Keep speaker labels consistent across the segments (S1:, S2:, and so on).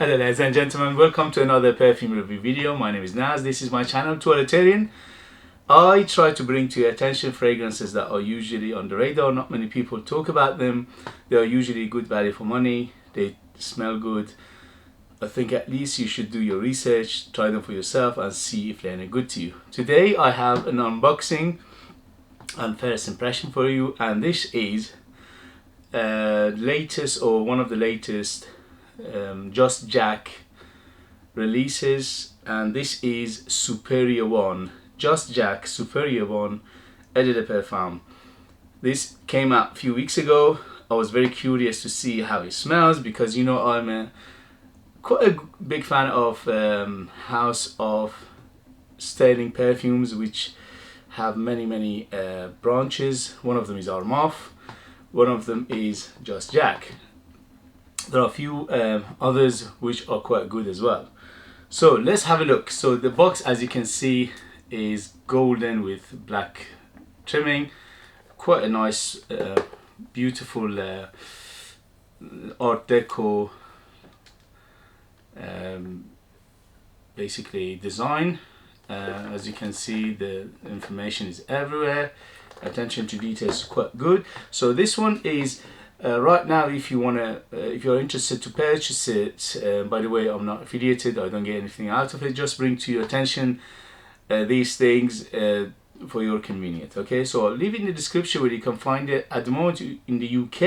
S1: Hello ladies and gentlemen, welcome to another perfume review video. My name is Naz, this is my channel Toiletterian. I try to bring to your attention fragrances that are usually on the radar, not many people talk about them. They are usually good value for money, they smell good. I think at least you should do your research, try them for yourself and see if they're any good to you. Today I have an unboxing and first impression for you, and this is latest or one of the latest Just Jack releases, and this is Superiore 1. Just Jack Superiore 1 Eau de Perfume. This came out a few weeks ago. I was very curious to see how it smells because, you know, I'm quite a big fan of house of sterling perfumes which have many branches. One of them is Armaf, one of them is Just Jack. There are a few others which are quite good as well. So let's have a look. So the box, as you can see, is golden with black trimming. Quite a nice beautiful art deco basically design. As you can see, the information is everywhere. Attention to detail is quite good. So this one is right now, if you're interested to purchase it, by the way, I'm not affiliated, I don't get anything out of it, just bring to your attention these things for your convenience. Okay, so I'll leave it in the description where you can find it. At the moment in the UK,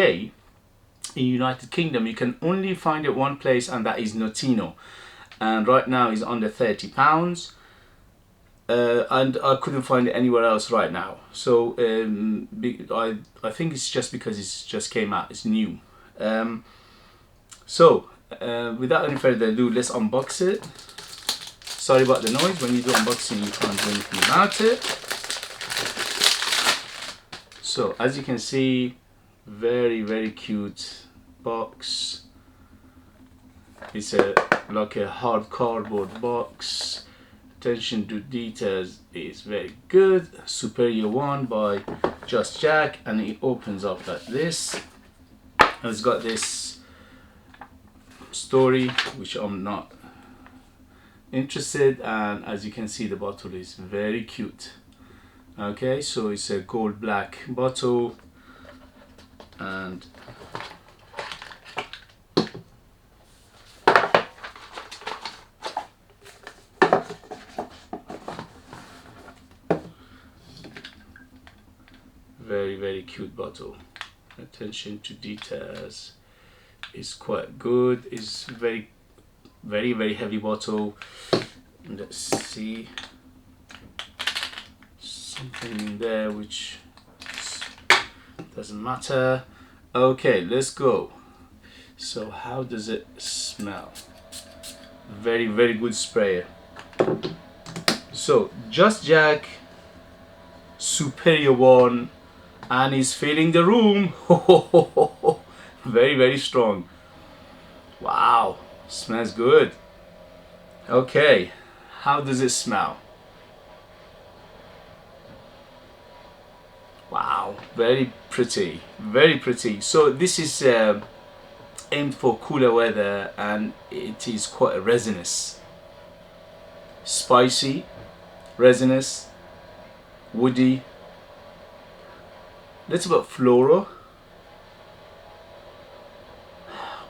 S1: in United Kingdom, you can only find it one place, and that is Notino, and right now is under £30. And I couldn't find it anywhere else right now. So I think it's just because it's just came out, it's new. Without any further ado, let's unbox it. Sorry about the noise. When you do unboxing, you can't do anything about it. So as you can see, very cute box. It's like a hard cardboard box. Attention to details is very good. Superiore 1 by Just Jack, and it opens up like this, and it's got this story which I'm not interested, and as you can see, the bottle is very cute. Okay, so it's a gold black bottle, and very cute bottle. Attention to details is quite good. It's very heavy bottle. Let's see, something in there which doesn't matter. Okay, let's go. So how does it smell? Very good sprayer. So Just Jack Superiore 1, and he's filling the room. Very strong. Wow, smells good. Okay, how does it smell? Wow, very pretty. So this is aimed for cooler weather, and it is quite a resinous, spicy, resinous, woody. Let's about floral.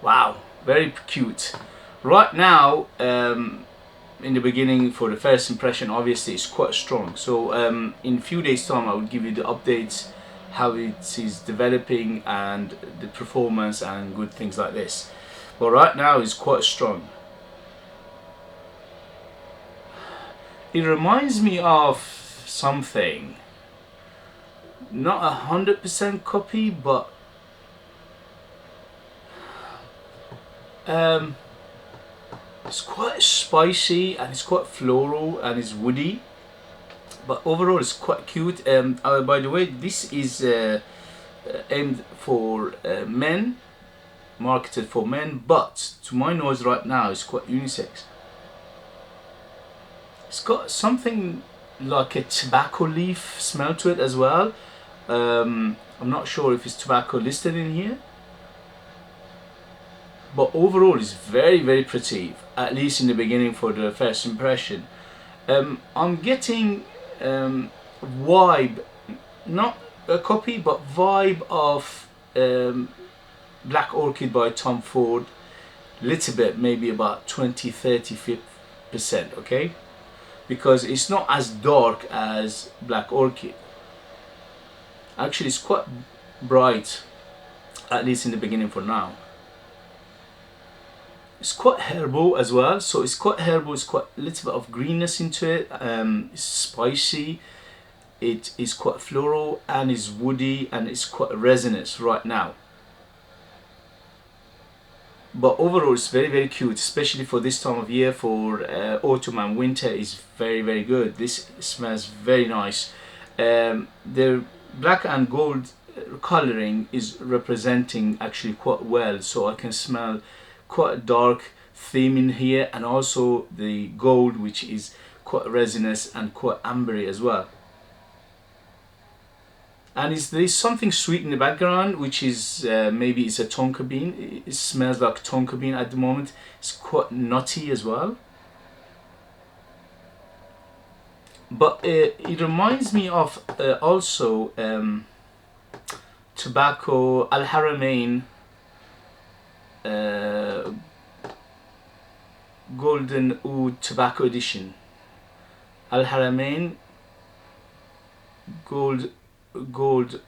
S1: Wow, very cute. Right now, in the beginning, for the first impression, obviously it's quite strong. So in a few days time, I will give you the updates, how it is developing and the performance and good things like this. But right now it's quite strong. It reminds me of something. Not 100% copy, but it's quite spicy and it's quite floral and it's woody, but overall it's quite cute. By the way, this is aimed for men, marketed for men, but to my nose right now it's quite unisex. It's got something like a tobacco leaf smell to it as well. I'm not sure if it's tobacco listed in here. but overall it's very pretty, at least in the beginning for the first impression. I'm getting vibe, not a copy, but vibe of Black Orchid by Tom Ford, little bit, maybe about 20-30%, okay, because it's not as dark as Black Orchid. Actually it's quite bright, at least in the beginning for now. It's quite herbal as well, so it's quite herbal, it's quite a little bit of greenness into it, it's spicy, it is quite floral and it's woody and it's quite resinous right now. But overall it's very cute, especially for this time of year. For autumn and winter is very good. This smells very nice. The black and gold coloring is representing actually quite well, so I can smell quite a dark theme in here, and also the gold, which is quite resinous and quite ambery as well. And there's something sweet in the background, which is maybe it's a tonka bean. It smells like tonka bean at the moment. It's quite nutty as well. But it reminds me of also tobacco Al Haramain Golden Oud Tobacco Edition. Al Haramain Gold Oud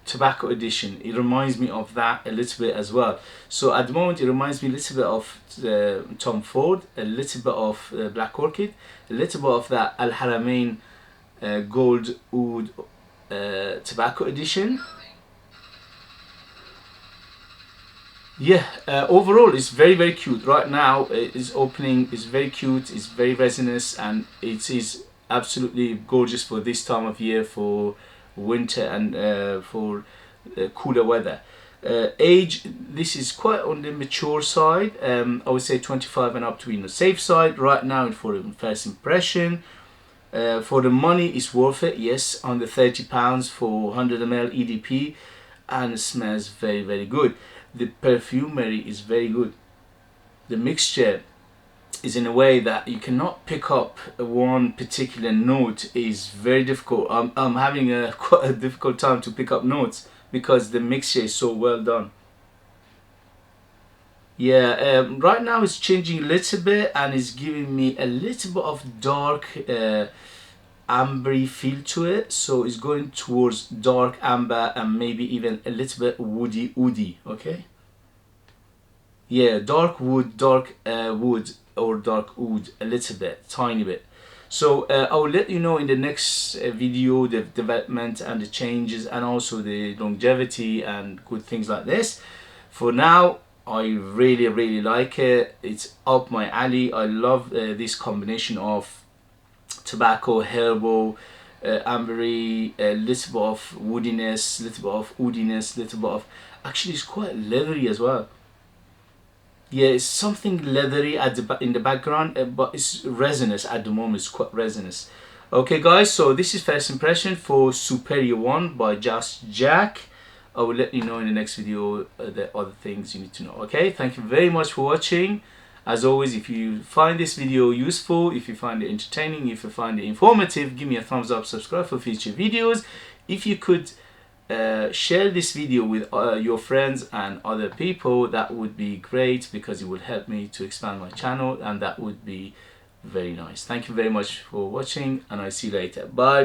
S1: Tobacco Edition. It reminds me of that a little bit as well. So at the moment it reminds me a little bit of Tom Ford, a little bit of Black Orchid, a little bit of that Al Haramain Gold Oud Tobacco Edition. Yeah, overall it's very cute. Right now it's opening, it's very cute, it's very resinous, and it is absolutely gorgeous for this time of year, for winter and for cooler weather. Age, this is quite on the mature side. I would say 25 and up to be on the safe side. Right now for the first impression, for the money it's worth it, yes, under £30 for 100 ml EDP, and it smells very good. The perfumery is very good. The mixture is in a way that you cannot pick up one particular note. Is very difficult. I'm having quite a difficult time to pick up notes because the mixture is so well done. Yeah, right now it's changing a little bit and it's giving me a little bit of dark ambery feel to it, so it's going towards dark amber and maybe even a little bit woody, okay. Yeah, dark wood, dark wood, or dark oud, a little bit, tiny bit. So I will let you know in the next video the development and the changes, and also the longevity and good things like this. For now I really like it. It's up my alley. I love this combination of tobacco, herbal, ambery, a little bit of woodiness, little bit of oudiness, little bit of, actually it's quite leathery as well. Yeah, it's something leathery at in the background, but it's resinous at the moment. It's quite resinous. Okay guys, so this is first impression for Superiore 1 by Just Jack. I will let you know in the next video the other things you need to know. Okay, thank you very much for watching. As always, if you find this video useful, if you find it entertaining, if you find it informative, give me a thumbs up, subscribe for future videos. If you could share this video with your friends and other people, that would be great, because it would help me to expand my channel, and that would be very nice. Thank you very much for watching, and I see you later. Bye.